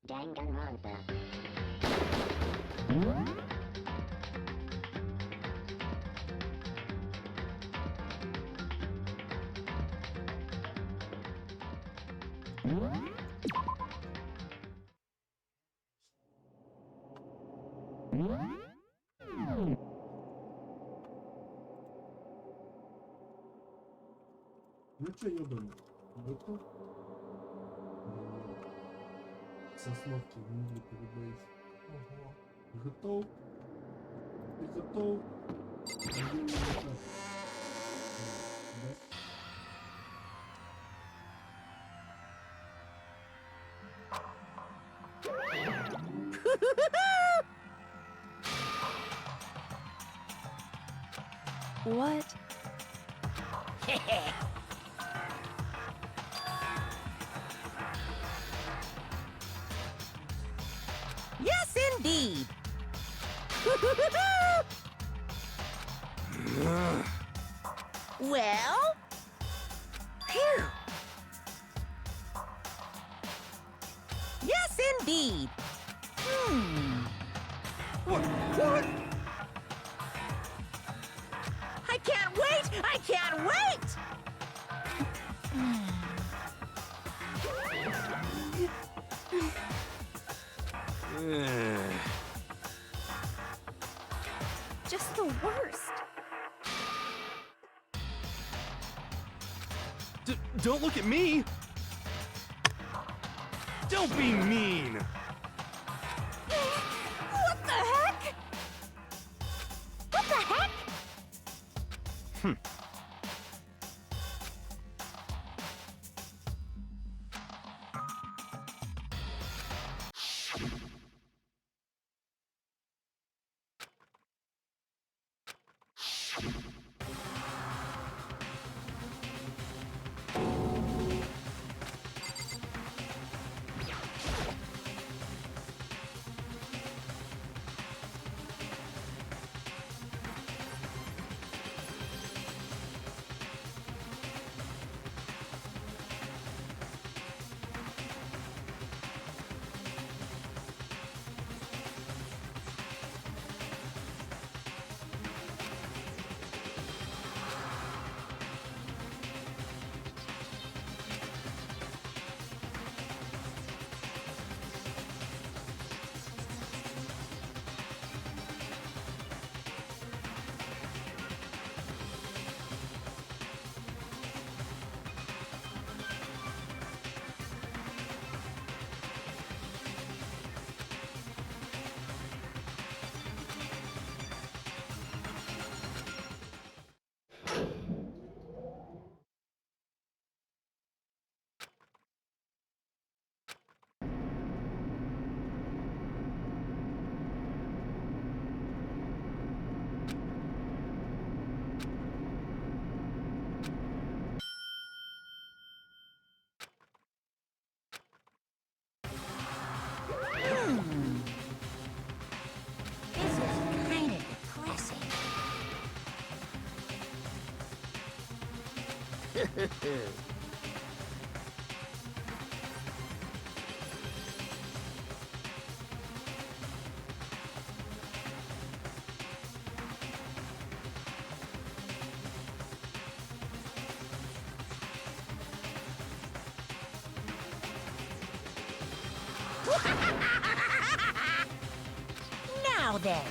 Danganronpa. Ну чё, ёбаный? Готов? Сосновки внизу перебоись. Ого. Готов? Ты готов? Делай вот так. Да? What? Yes, indeed. Well, phew. Yes, indeed. What? I can't wait! I can't wait! Just the worst. Don't look at me! Don't be mean! What the heck? What the heck? This is kind of depressing. Now then.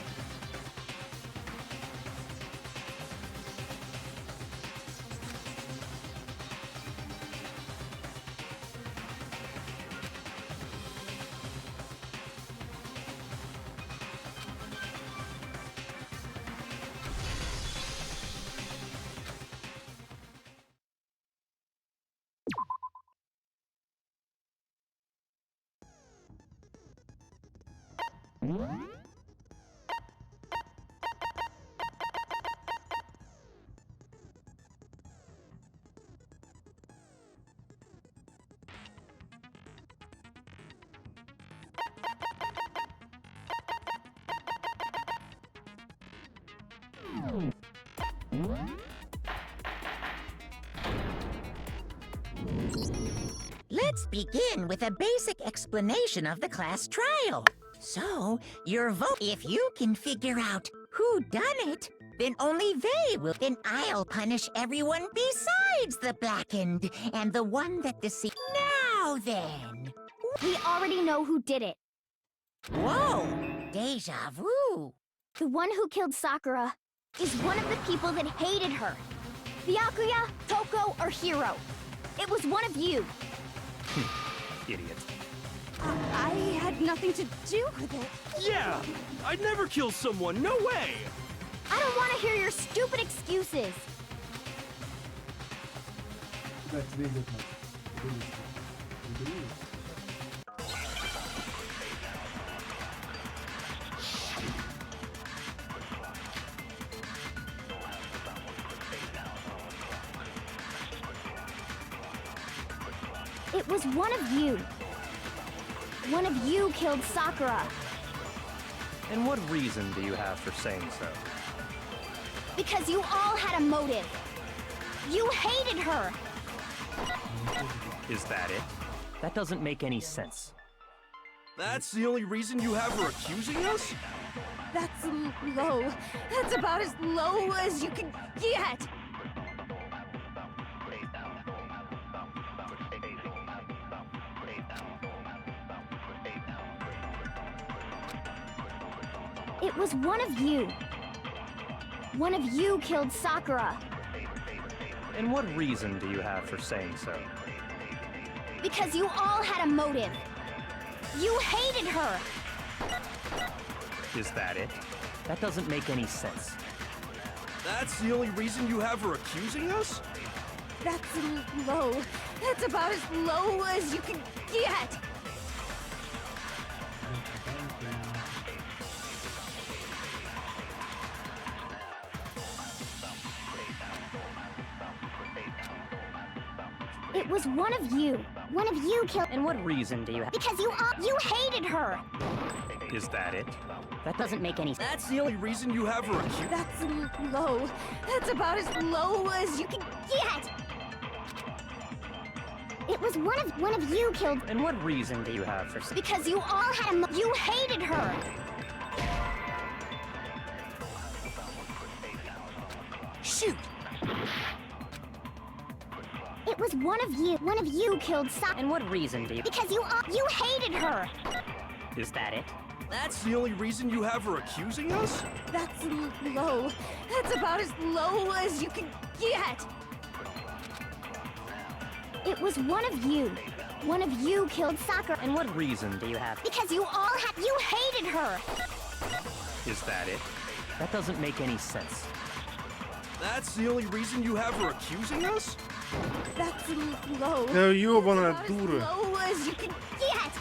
Let's begin with a basic explanation of the class trial. So, your vote, if you can figure out who done it, then only they will. Then I'll punish everyone besides the blackened and the one that deceived. Now then. We already know who did it. Whoa! Deja vu. The one who killed Sakura is one of the people that hated her. Byakuya, Toko, or Hiro. It was one of you. Idiot. I had nothing to do with it. Yeah! I'd never kill someone, no way! I don't want to hear your stupid excuses. Так, видят нас. Видят. It was one of you. One of you killed Sakura. And what reason do you have for saying so? Because you all had a motive. You hated her. Is that it? That doesn't make any sense. That's the only reason you have for accusing us? That's low. That's about as low as you can get. It was one of you. One of you killed Sakura. And what reason do you have for saying so? Because you all had a motive. You hated her. Is that it? That doesn't make any sense. That's the only reason you have for accusing us? That's low. That's about as low as you can get. It was one of you. One of you killed. And what reason do you have? Because you hated her. Is that it? That doesn't make any sense. That's the only reason you have for accusing. That's low. That's about as low as you can get. It was one of you killed. And what reason do you have for saying? Because you all had you hated her. Shoot! It was one of you killed Sakura. And what reason do you... Because you hated her. Is that it? That's the only reason you have for accusing us? That's low. That's about as low as you can get. It was one of you. One of you killed Sakura. And what reason do you have? Because you hated her. Is that it? That doesn't make any sense. That's the only reason you have for accusing us? That's low. Да ёбаная About as дура. low as you can get.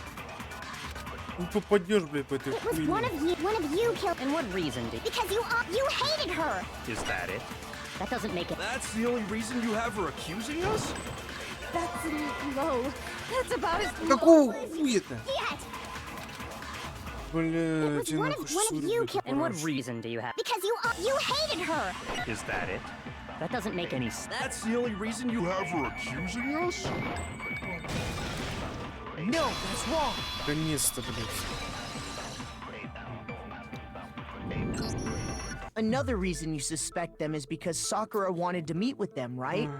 Ну попадешь, блядь, по этой It was хуйне. one of you killed. And what reason do you... Because you hated her. Is that it? That doesn't make it... That's the only reason you have for accusing us? That's low. That's about as Какого low as you хуя-то? get. Блядь, я one нахуй of you ссорю, killed- And what блядь, reason do you have? Because you hated her. Is that it? That doesn't make any sense. That's the only reason you have for accusing us? No, that's wrong. Наконец-то, блядь. Another reason you suspect them is because Sakura wanted to meet with them, right?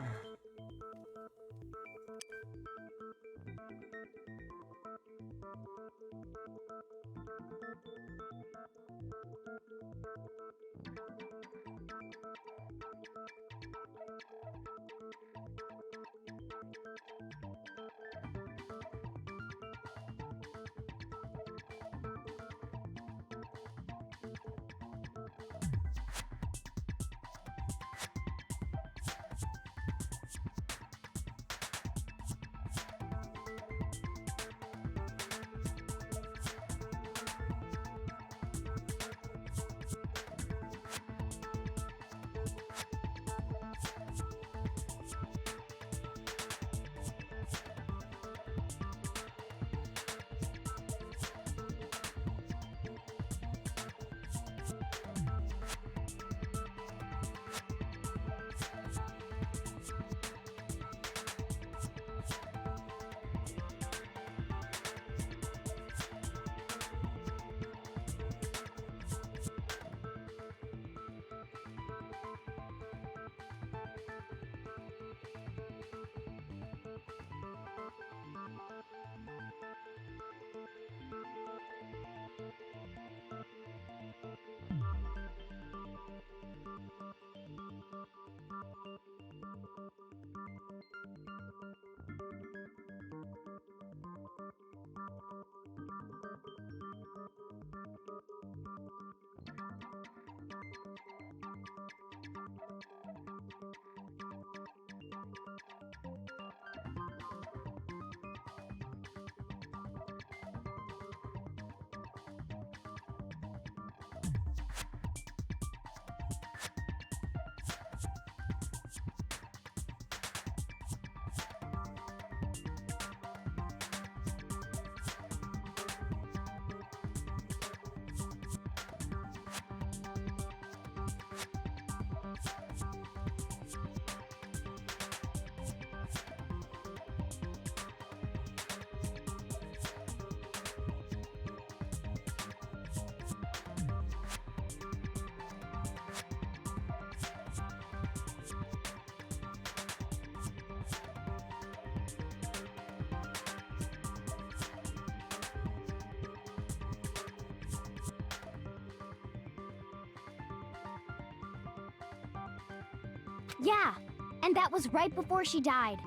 Yeah, and that was right before she died.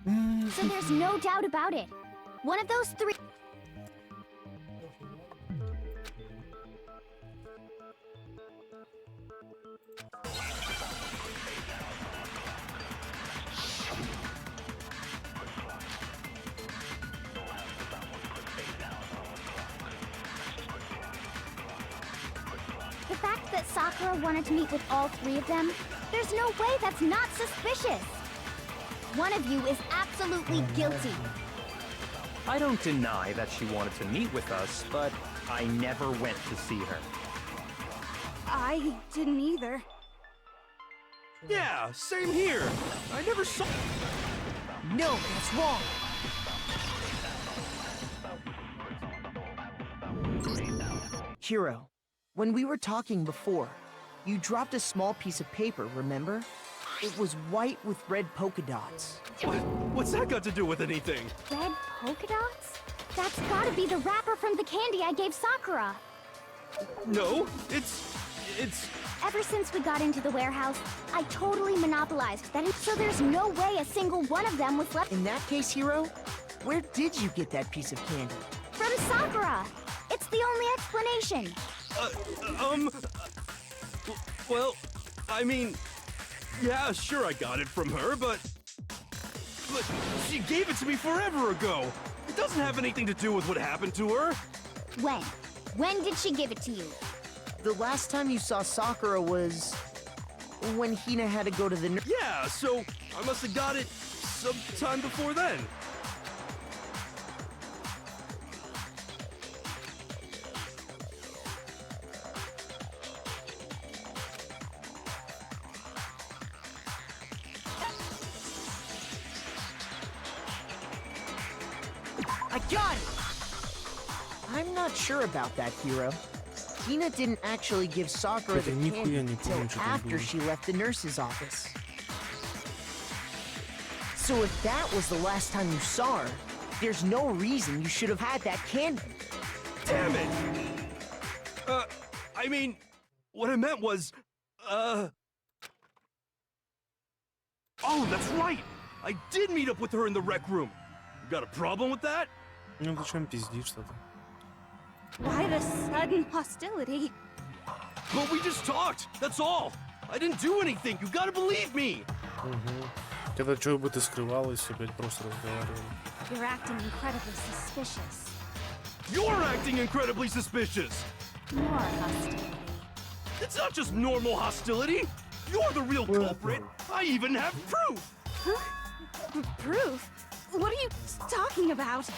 So there's no doubt about it. One of those three. The fact that Sakura wanted to meet with all three of them, there's no way that's not suspicious. One of you is absolutely guilty. I don't deny that she wanted to meet with us, but I never went to see her. I didn't either. Yeah, same here. I never saw... No, that's wrong. Hiro, when we were talking before, you dropped a small piece of paper, remember? It was white with red polka dots. What's that got to do with anything? Red polka dots? That's gotta be the wrapper from the candy I gave Sakura. No, it's... Ever since we got into the warehouse, I totally monopolized that, so there's no way a single one of them was left In that case, Hiro, where did you get that piece of candy? from Sakura. It's the only explanation. Well, I mean... Yeah, sure I got it from her, but she gave it to me forever ago. It doesn't have anything to do with what happened to her. When? When did she give it to you? The last time you saw Sakura was when Hina had to go to the Yeah, so I must have got it sometime before then. I got it! I'm not sure about that, Hiro. Hina didn't actually give Sakura the Это нихуя candy не until помню, что там after было. she left the nurse's office. So if that was the last time you saw her, there's no reason you should have had that candy. Damn it! I mean, what I meant was, Oh, that's right! I did meet up with her in the rec room. You got a problem with that? Ну зачем пиздишь что-то? Why the sudden hostility? But we just talked, that's all. I didn't do anything, you gotta believe me! Когда чего бы ты скрывалась, опять просто разговаривали. You're acting incredibly suspicious. You're acting incredibly suspicious! More hostility. It's not just normal hostility! You're the real culprit! I even have proof! Proof? What are you talking about?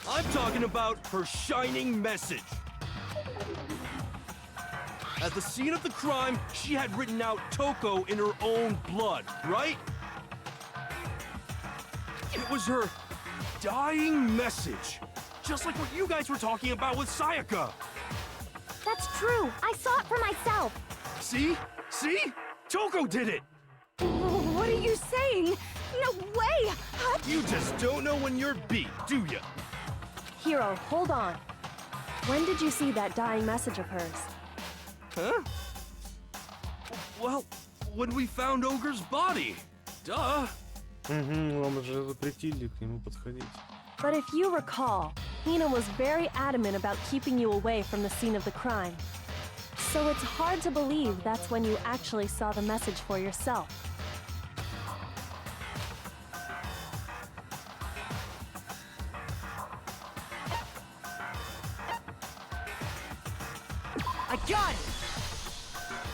I'm talking about her shining message. At the scene of the crime, she had written out Toko in her own blood, right? It was her dying message. Just like what you guys were talking about with Sayaka. That's true. I saw it for myself. See? See? Toko did it! What are you saying? No way! You just don't know when you're beat, do ya? Hiro, hold on. When did you see that dying message of hers? Huh? Well, when we found Ogre's body. Duh. Вам же запретили к нему подходить. But if you recall, Hina was very adamant about keeping you away from the scene of the crime. So it's hard to believe that's when you actually saw the message for yourself. I got it!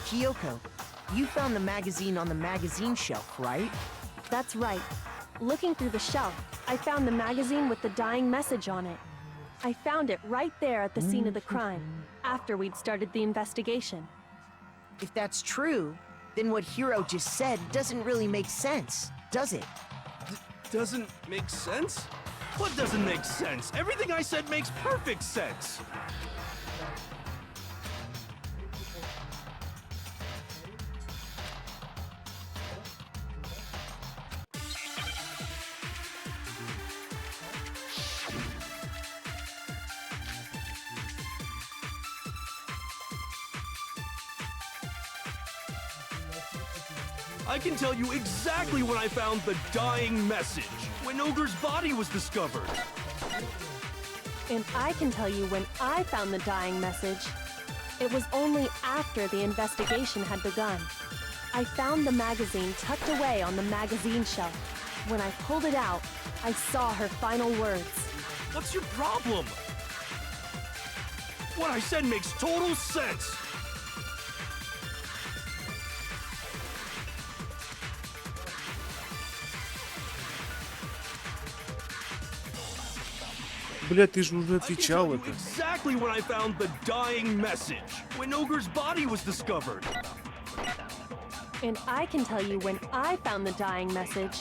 Kyoko, you found the magazine on the magazine shelf, right? That's right. Looking through the shelf, I found the magazine with the dying message on it. I found it right there at the scene of the crime, after we'd started the investigation. If that's true, then what Hiro just said doesn't really make sense, does it? Doesn't make sense? What doesn't make sense? Everything I said makes perfect sense. I can tell you exactly when I found the dying message, when Ogre's body was discovered. And I can tell you when I found the dying message. It was only after the investigation had begun. I found the magazine tucked away on the magazine shelf. When I pulled it out, I saw her final words. What's your problem? What I said makes total sense. Блядь, ты же уже I can отвечал tell you это. exactly when I found the dying message, when Ogre's body was discovered. And I can tell you when I found the dying message.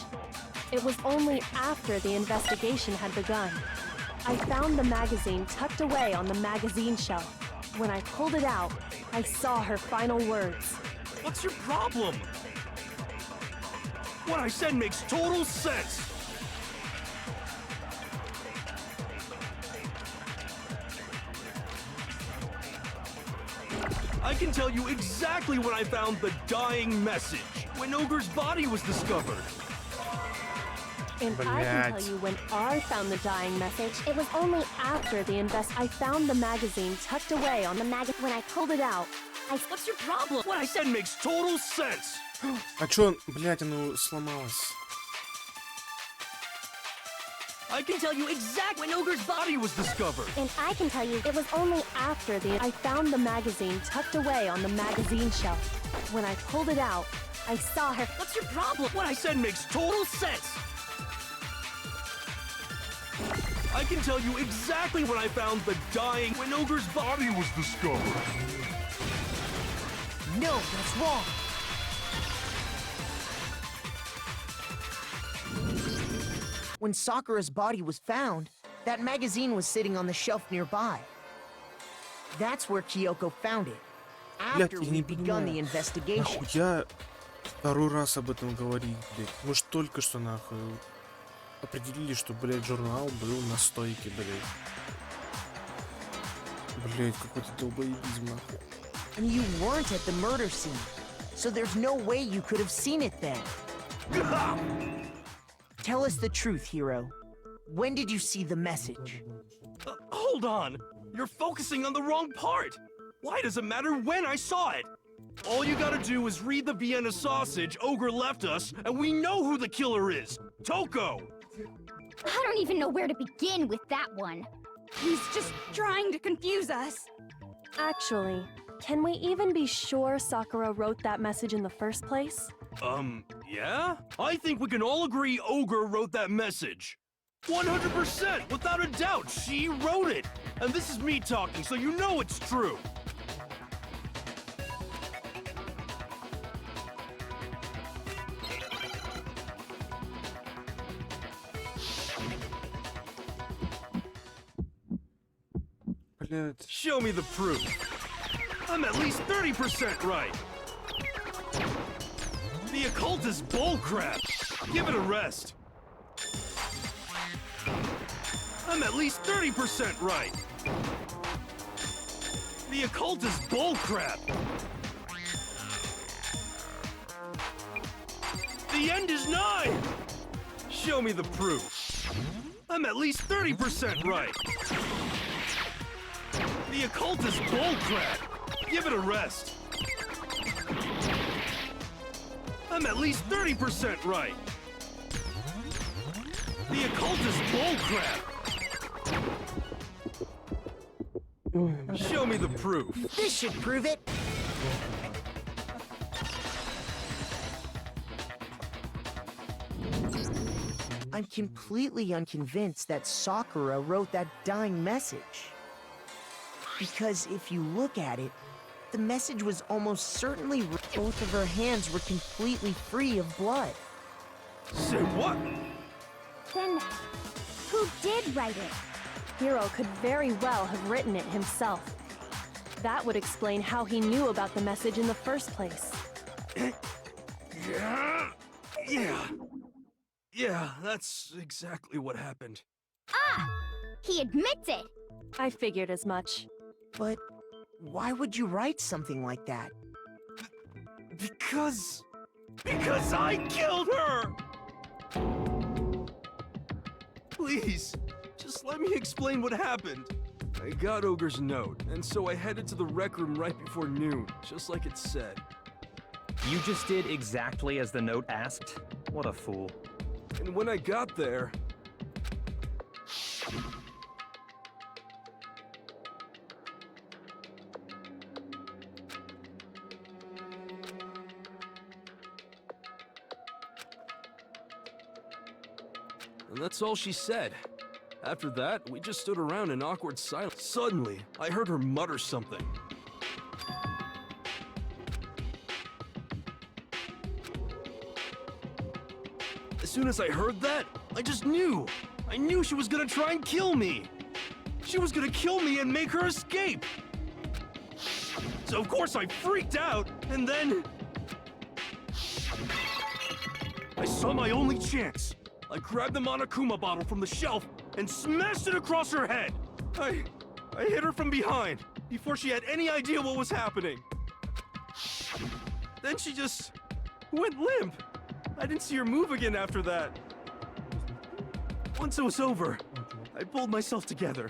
It was only after the investigation had begun. I found the magazine tucked away on the magazine shelf. When I pulled it out, I saw her final words. What's your problem? What I said makes total sense. I can tell you exactly when I found the dying message, when Ogre's body was discovered. And I can tell you when I found the dying message. It was only after the I found the magazine tucked away on the When I pulled it out, What's your problem? What I said makes total sense. А чё, блядь, оно сломалось? I can tell you exactly when Ogre's body was discovered. And I can tell you it was only after I found the magazine tucked away on the magazine shelf. When I pulled it out, I saw her. What's your problem? What I said makes total sense. I can tell you exactly when I found the dying when Ogre's body was discovered. No, that's wrong. When Sakura's body was found, that magazine was sitting on the shelf nearby. That's where Kyoko found it, Блядь, after я не we'd begun the понимаю. investigation. Нахуя второй раз об этом говорить, блядь? Мы ж только что, нахуй, определили, что, блядь, журнал был на стойке, блядь. Блядь, какой-то долбоебизм, нахуй. And you weren't at the murder scene, so there's no way you could have seen it then. Tell us the truth, Hiro. When did you see the message? Hold on. You're focusing on the wrong part. Why does it matter when I saw it? All you gotta do is read the Vienna sausage Ogre left us, and we know who the killer is. Toko! I don't even know where to begin with that one. He's just trying to confuse us. Actually, can we even be sure Sakura wrote that message in the first place? Yeah? I think we can all agree Ogre wrote that message. 100%, without a doubt, she wrote it. And this is me talking, so you know it's true. Блядь. Show me the proof. I'm at least 30% right. The occult is bullcrap. Give it a rest. I'm at least 30% right. The occult is bullcrap. The end is nigh. Show me the proof. I'm at least 30% right. The occult is bullcrap. Give it a rest. I'm at least 30% right. The occult is bullcrap. Show me the proof. This should prove it. I'm completely unconvinced that Sakura wrote that dying message. Because if you look at it, the message was almost certainly both of her hands were completely free of blood. Say what? Then, who did write it? Hiro could very well have written it himself. That would explain how he knew about the message in the first place. Yeah, that's exactly what happened. Ah! He admits it! I figured as much. But why would you write something like that? Because I killed her! Please, just let me explain what happened. I got Ogre's note, and so I headed to the rec room right before noon, just like it said. You just did exactly as the note asked? What a fool. And when I got there... And that's all she said. After that, we just stood around in awkward silence. Suddenly, I heard her mutter something. As soon as I heard that, I just knew. I knew she was gonna try and kill me. She was gonna kill me and make her escape. So of course I freaked out, and then... I saw my only chance. I grabbed the Monokuma bottle from the shelf and smashed it across her head. I hit her from behind before she had any idea what was happening. Then she just went limp. I didn't see her move again after that. Once it was over, I pulled myself together.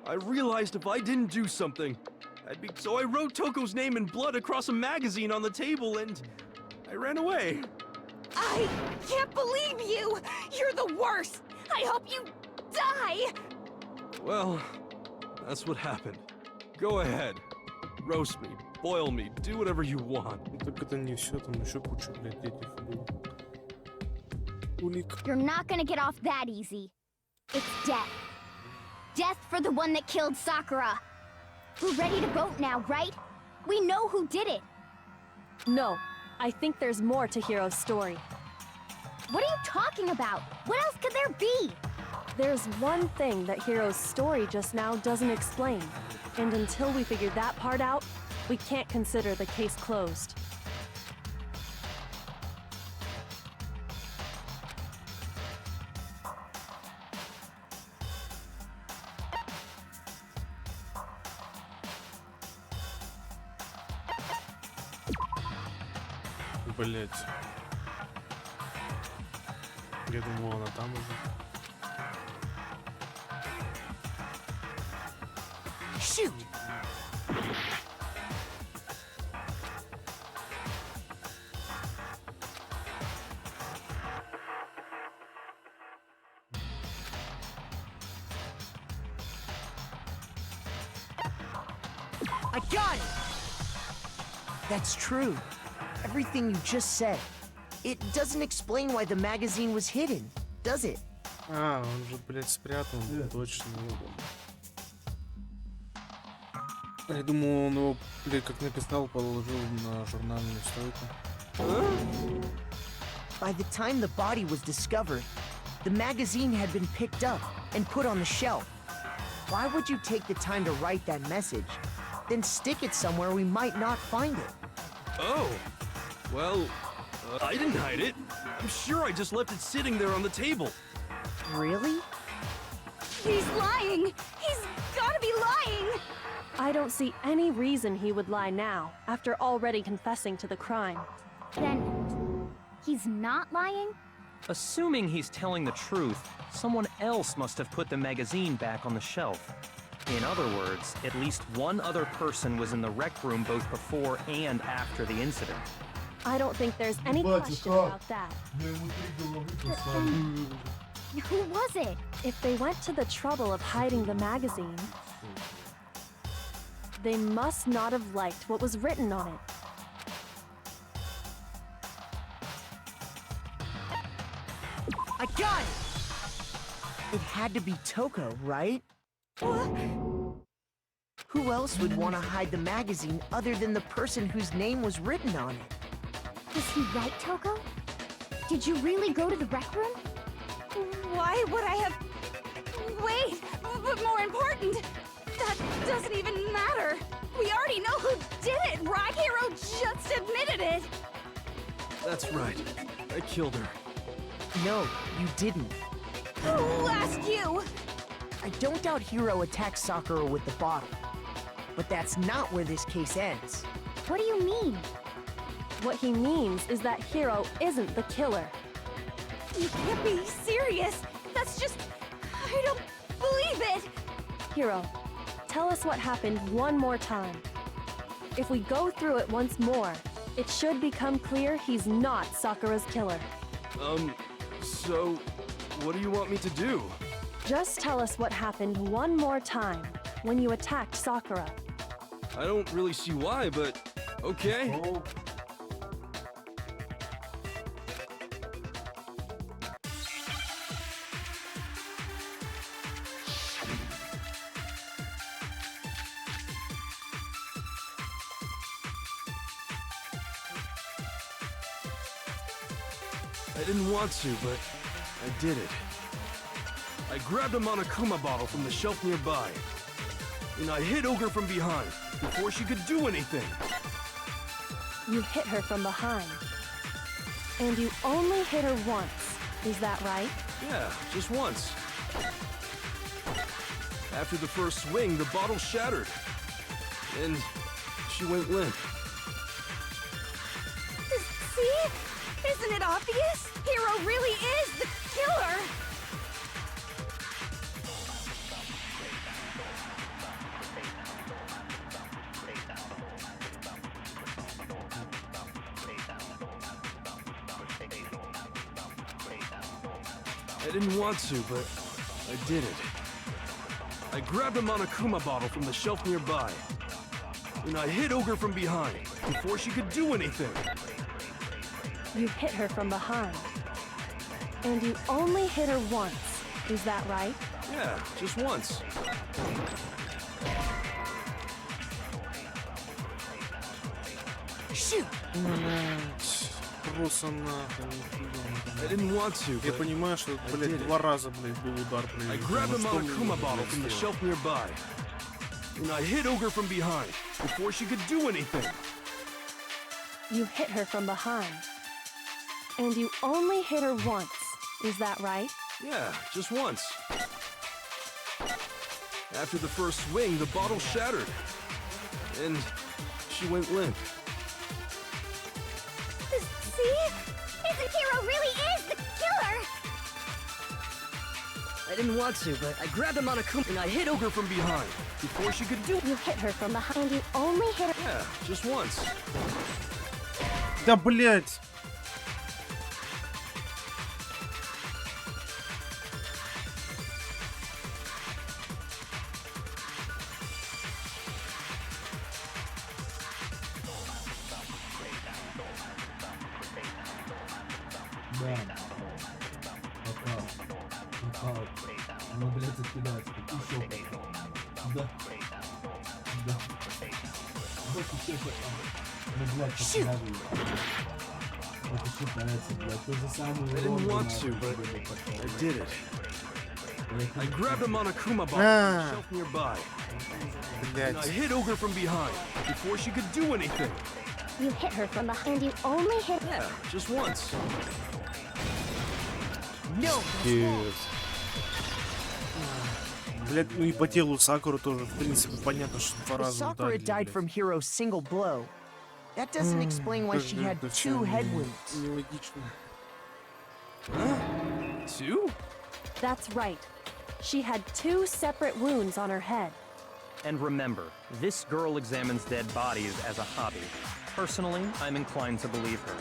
I realized if I didn't do something, so I wrote Toko's name in blood across a magazine on the table and I ran away. I can't believe you! You're the worst! I hope you die! Well, that's what happened. Go ahead. Roast me, boil me, do whatever you want. Так это не все, там еще куча, блядь, этих было. Улик. You're not gonna get off that easy. It's death. Death for the one that killed Sakura. We're ready to vote now, right? We know who did it. No, I think there's more to Hiro's story. What are you talking about? What else could there be? There's one thing that Hiro's story just now doesn't explain. And until we figure that part out, we can't consider the case closed. Блять. Я думал, она там уже. Shoot! I got it! That's true. Everything you just said. It doesn't explain why the magazine was hidden, does it? А, он же, блядь, спрятал, точно. Я думал, он его, блядь, как написал, положил на журнальную стойку. By the time the body was discovered, the magazine had been picked up and put on the shelf. Why would you take the time to write that message, then stick it somewhere we might not find it? Oh, well, I didn't hide it. I'm sure I just left it sitting there on the table. Really? He's lying! He's gotta be lying! I don't see any reason he would lie now, after already confessing to the crime. Then, he's not lying? Assuming he's telling the truth, someone else must have put the magazine back on the shelf. In other words, at least one other person was in the rec room both before and after the incident. I don't think there's any question about that. Who was it? If they went to the trouble of hiding the magazine, they must not have liked what was written on it. I got it! It had to be Toko, right? Who else would want to hide the magazine other than the person whose name was written on it? Was he right, Toko? Did you really go to the rec room? Why would I have... Wait, but more important, that doesn't even matter. We already know who did it. Rock Hero just admitted it. That's right. I killed her. No, you didn't. Who asked you? I don't doubt Hiro attacked Sakura with the bottle. But that's not where this case ends. What do you mean? What he means is that Hiro isn't the killer. You can't be serious. That's just... I don't believe it. Hiro, tell us what happened one more time. If we go through it once more, it should become clear he's not Sakura's killer. So... what do you want me to do? Just tell us what happened one more time when you attacked Sakura. I don't really see why, but... okay. I didn't want to, but I did it. I grabbed a Monokuma bottle from the shelf nearby, and I hit Ogre from behind before she could do anything. You hit her from behind. And you only hit her once. Is that right? Yeah, just once. After the first swing, the bottle shattered, and she went limp. See? Isn't it obvious? Hiro really is the killer! I didn't want to, but I did it. I grabbed a Monokuma bottle from the shelf nearby, and I hit Ogre from behind before she could do anything. You hit her from behind. And you only hit her once. Is that right? Yeah, just once. Shoot! Просто нахуй. I didn't want to, Я but понимаю, что, I блядь, did it. два раза, блядь, был удар, I блядь. grabbed a Ну, что Monokuma мне, bottle блядь, from the сделать? shelf nearby, and I hit Ogre from behind before she could do anything. You hit her from behind. And you only hit her once. Is that right? Yeah, just once. After the first swing, the bottle shattered, and she went limp. See? Isn't Hiro really is the killer? I didn't want to, but I grabbed a Monokuma And I hit Ogre from behind before she could do... You hit her from behind. And you only hit her. Yeah, just once. Да, блядь! Да. Попал. Попал. Ну, блядь, закидается. Еще попал. Да. Да. Вот еще попал. Ну, блядь, посмотри. Это считается, блядь. То же самое. I didn't want to, but I did it. I grabbed a Monokuma bottle from the shelf nearby, and I Блядь. hit Ogre from behind before she could do anything. You hit her from behind. And you only hit her. Yeah, just once. No! Пиздец. Блядь, ну и по телу Сакуры тоже, в принципе, понятно, что два Well, раза Sakura ударили, died блядь. from Hiro's single blow. That doesn't explain why she had Это two всё head wounds. нелогично. Huh? 2? That's right. She had 2 separate wounds on her head. And remember, this girl examines dead bodies as a hobby. Personally, I'm inclined to believe her.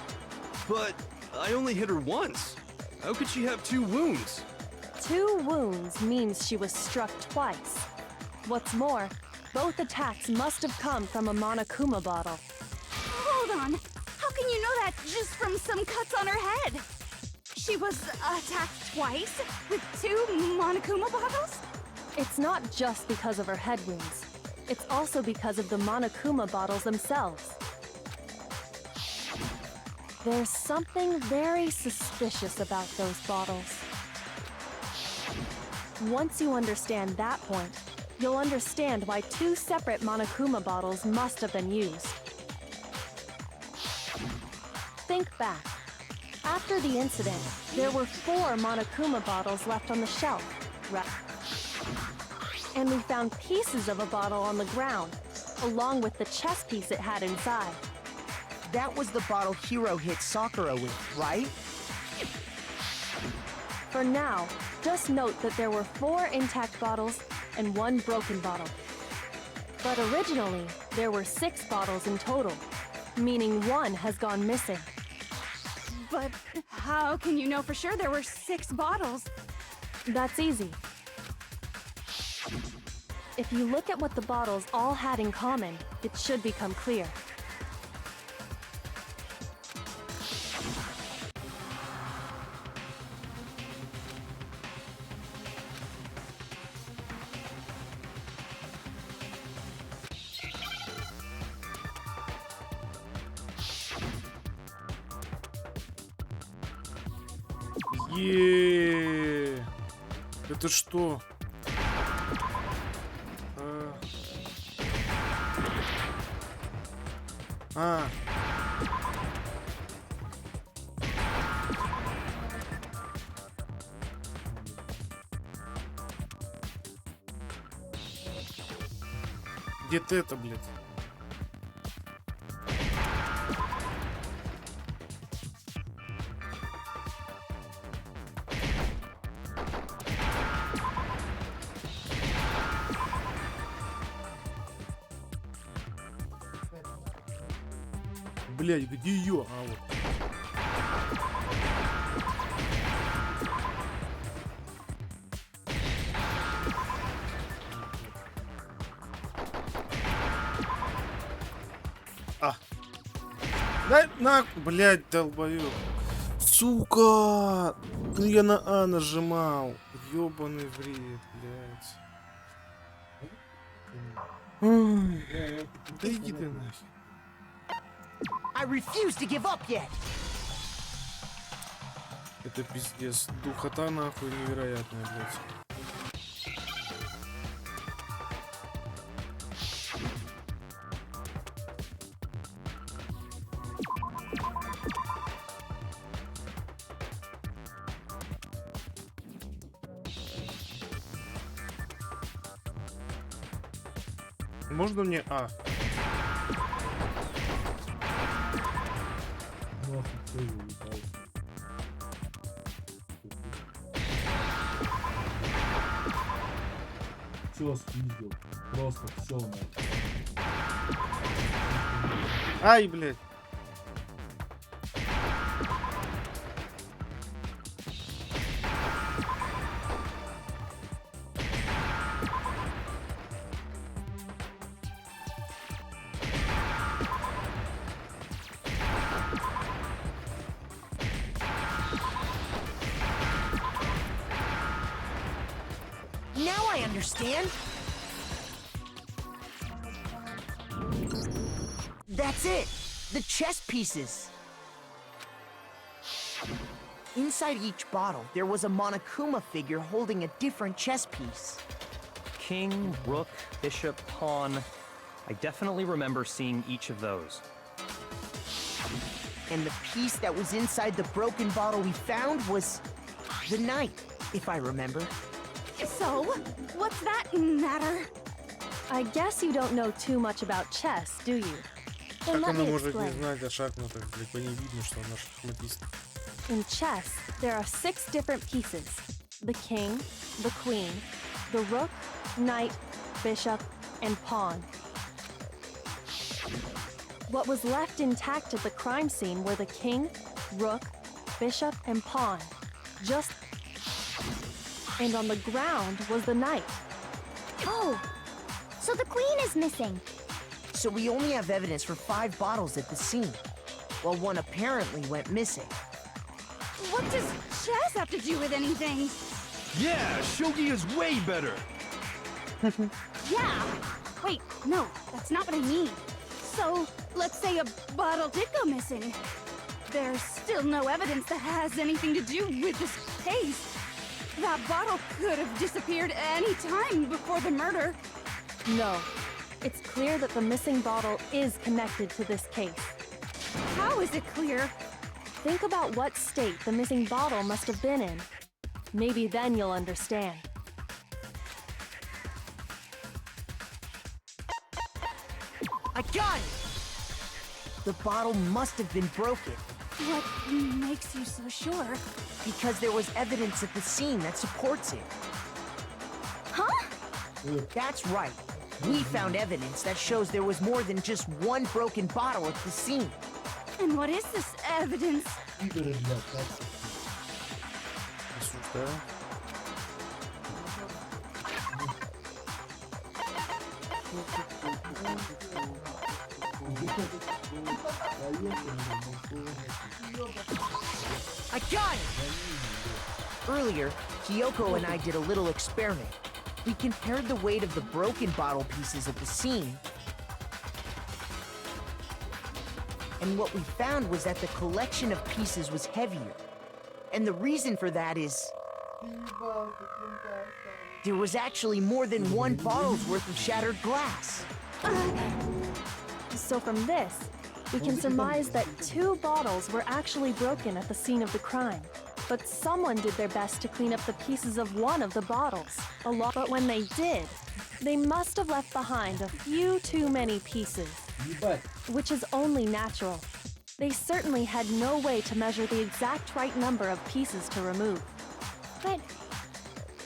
But I only hit her once. How could she have 2 wounds? 2 wounds means she was struck twice. What's more, both attacks must have come from a Monokuma bottle. Hold on. How can you know that just from some cuts on her head? She was attacked twice with 2 Monokuma bottles? It's not just because of her head wounds. It's also because of the Monokuma bottles themselves. There's something very suspicious about those bottles. Once you understand that point, you'll understand why 2 separate Monokuma bottles must have been used. Think back. After the incident, there were 4 Monokuma bottles left on the shelf, right? And we found pieces of a bottle on the ground, along with the chess piece it had inside. That was the bottle Hiro hit Sakura with, right? For now, just note that there were 4 intact bottles and 1 broken bottle. But originally, there were 6 bottles in total, meaning 1 has gone missing. But how can you know for sure there were 6 bottles? That's easy. If you look at what the bottles all had in common, it should become clear. Это что? Где-то это, блядь. Блядь, где ее? А вот. Дай на, блядь, долбою. Сука! Ну я на А нажимал. Ёбаный в рот, блядь. Да иди ты нахер. I refuse to give up yet. Это пиздец. Духота нахуй невероятная, блядь. Можно мне А? Ну, все улетал. Все спиздил. Просто все нахуй. Ай, блядь. Now I understand. That's it. The chess pieces. Inside each bottle, there was a Monokuma figure holding a different chess piece. King, rook, bishop, pawn. I definitely remember seeing each of those. And the piece that was inside the broken bottle we found was the knight, if I remember. So, what's that matter? I guess you don't know too much about chess, do you? Then Как let она me может не explain. знать о шахматах, блядь, по ней видно, что она шахматист. In chess, there are 6 different pieces: the king, the queen, the rook, knight, bishop, and pawn. What was left intact at the crime scene were the king, rook, bishop, and pawn. And on the ground was the knight. Oh, so the queen is missing. So we only have evidence for 5 bottles at the scene, while one apparently went missing. What does chess have to do with anything? Yeah, shogi is way better. Yeah. Wait, no, that's not what I mean. So, let's say a bottle did go missing. There's still no evidence that has anything to do with this case. That bottle could have disappeared any time before the murder. No, it's clear that the missing bottle is connected to this case. How is it clear? Think about what state the missing bottle must have been in. Maybe then you'll understand. I got it! The bottle must have been broken. What makes you so sure? Because there was evidence at the scene that supports it. Huh? That's right. We found evidence that shows there was more than just one broken bottle at the scene. And what is this evidence? Осуждаю. I got it! Earlier, Kyoko and I did a little experiment. We compared the weight of the broken bottle pieces at the scene, and what we found was that the collection of pieces was heavier. And the reason for that is there was actually more than one bottle's worth of shattered glass. So from this, we can surmise that 2 bottles were actually broken at the scene of the crime. But someone did their best to clean up the pieces of one of the bottles. But when they did, they must have left behind a few too many pieces, which is only natural. They certainly had no way to measure the exact right number of pieces to remove. But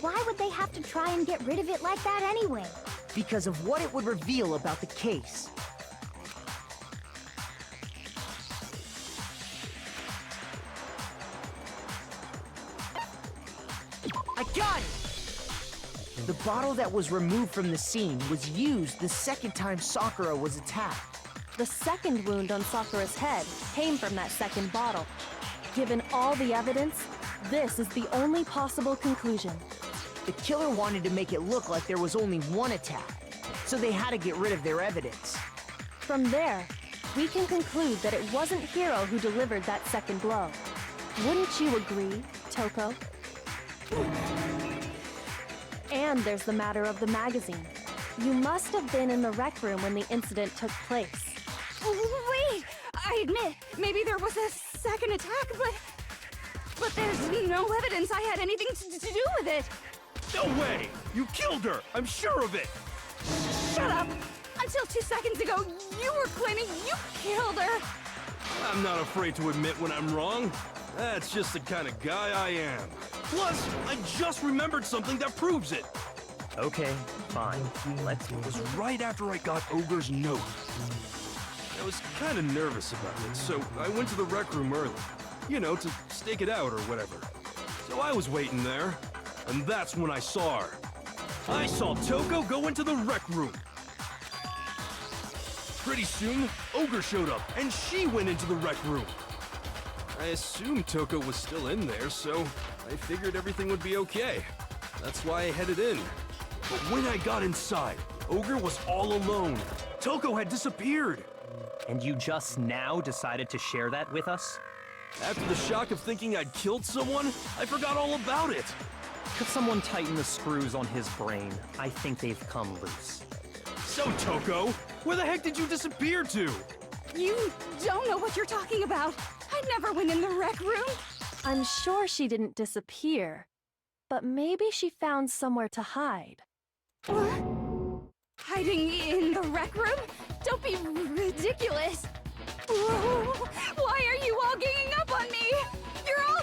why would they have to try and get rid of it like that anyway? Because of what it would reveal about the case. I got it! The bottle that was removed from the scene was used the second time Sakura was attacked. The second wound on Sakura's head came from that second bottle. Given all the evidence, this is the only possible conclusion. The killer wanted to make it look like there was only one attack, so they had to get rid of their evidence. From there, we can conclude that it wasn't Hiro who delivered that second blow. Wouldn't you agree, Toko? And there's the matter of the magazine. You must have been in the rec room when the incident took place. Wait! I admit, maybe there was a second attack, but there's no evidence I had anything to do with it. No way! You killed her! I'm sure of it! Shut up! Until 2 seconds ago, you were claiming you killed her! I'm not afraid to admit when I'm wrong. That's just the kind of guy I am. Plus, I just remembered something that proves it. Okay, fine. Let's It was right after I got Ogre's note. I was kind of nervous about it, so I went to the rec room early. You know, to stake it out or whatever. So I was waiting there, and that's when I saw her. I saw Toko go into the rec room. Pretty soon, Ogre showed up, and she went into the rec room. I assumed Toko was still in there, so I figured everything would be okay. That's why I headed in. But when I got inside, Ogre was all alone. Toko had disappeared. And you just now decided to share that with us? After the shock of thinking I'd killed someone, I forgot all about it. Could someone tighten the screws on his brain? I think they've come loose. So, Toko, where the heck did you disappear to? You don't know what you're talking about. I never went in the rec room. I'm sure she didn't disappear, but maybe she found somewhere to hide. What? Hiding in the rec room? Don't be ridiculous. Whoa. Why are you all ganging up on me? You're all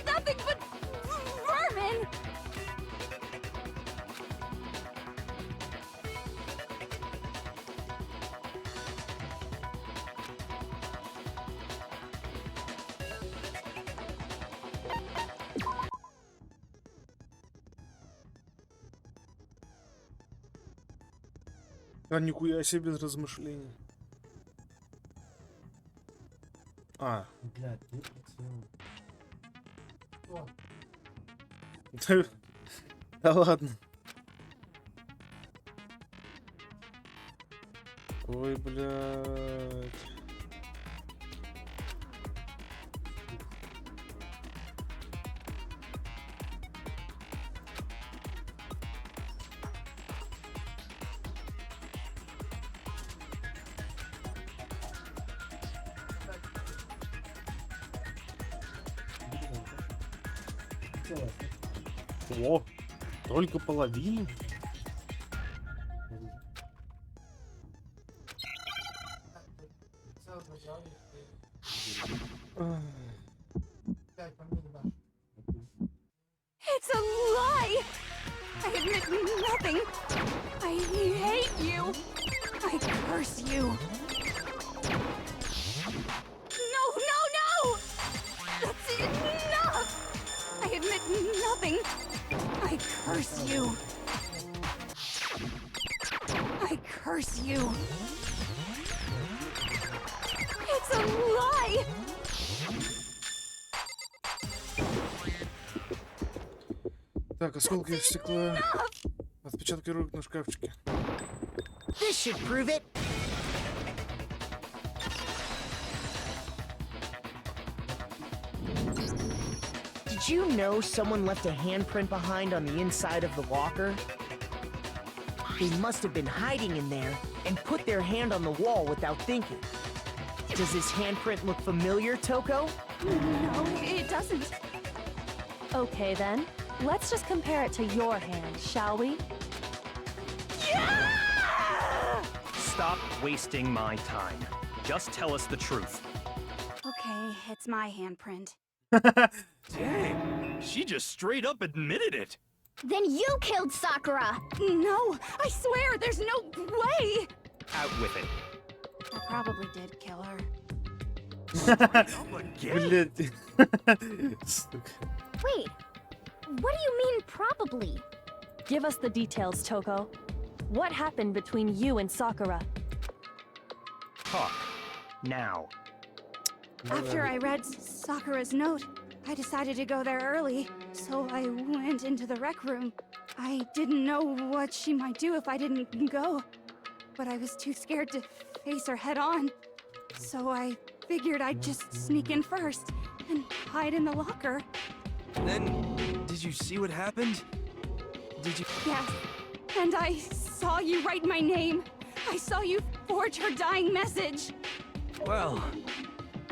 А нихуя себе без размышлений. А. Блядь, где прицел? Да ладно. Ой, блядь. О, только половину? It's a lie! I admit nothing. I hate you. I curse you. No, no, no! That's enough! I admit nothing. I curse you. I curse you. It's a lie! Так, осколки стекла. Отпечатки рук на шкафчике. This should prove it. Did you know someone left a handprint behind on the inside of the locker? They must have been hiding in there and put their hand on the wall without thinking. Does this handprint look familiar, Toko? No, it doesn't. Okay then, let's just compare it to your hand, shall we? Yeah! Stop wasting my time. Just tell us the truth. Okay, it's my handprint. Dang, she just straight up admitted it. Then you killed Sakura! No, I swear, there's no way! Out with it. I probably did kill her. Up again? Блядь. Сука. Wait, what do you mean probably? Give us the details, Toko. What happened between you and Sakura? Talk. Now. After I read Sakura's note, I decided to go there early, so I went into the rec room. I didn't know what she might do if I didn't go, but I was too scared to face her head on. So I figured I'd just sneak in first and hide in the locker. Then, did you see what happened? Did you? Yes, and I saw you write my name. I saw you forge her dying message. Well,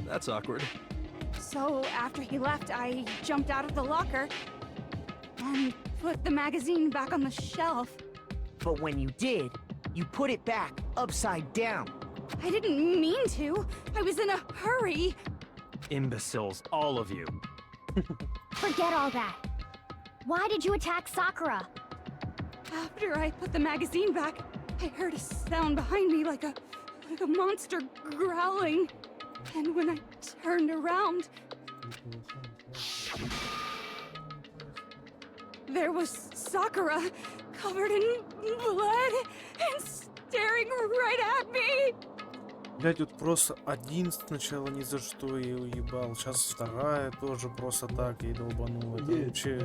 that's awkward. So after he left, I jumped out of the locker and put the magazine back on the shelf. But when you did, you put it back upside down. I didn't mean to. I was in a hurry. Imbeciles, all of you. Forget all that. Why did you attack Sakura? After I put the magazine back, I heard a sound behind me like a monster growling. And when I turned around, there was Sakura, covered in blood and staring right at me. Блядь, вот просто один сначала ни за что я уебал, сейчас вторая тоже просто так ей долбанула. Это вообще,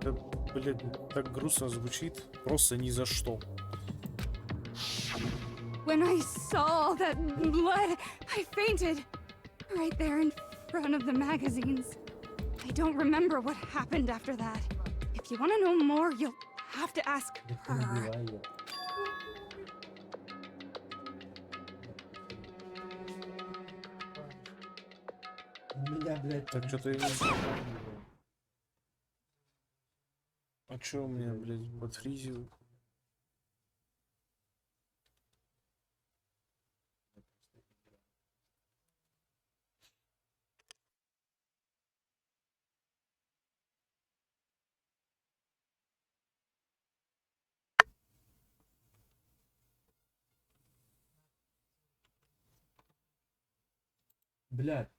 это, блядь, так грустно звучит, просто ни за что. When I saw all that blood, I fainted. Right there in front of the magazines. I don't remember what happened after that. If you want to know more, you'll have to ask her. Меня, блядь, Так что-то я... А чё у меня, блядь, подфризил? блядь.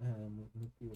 А, ну, пиво.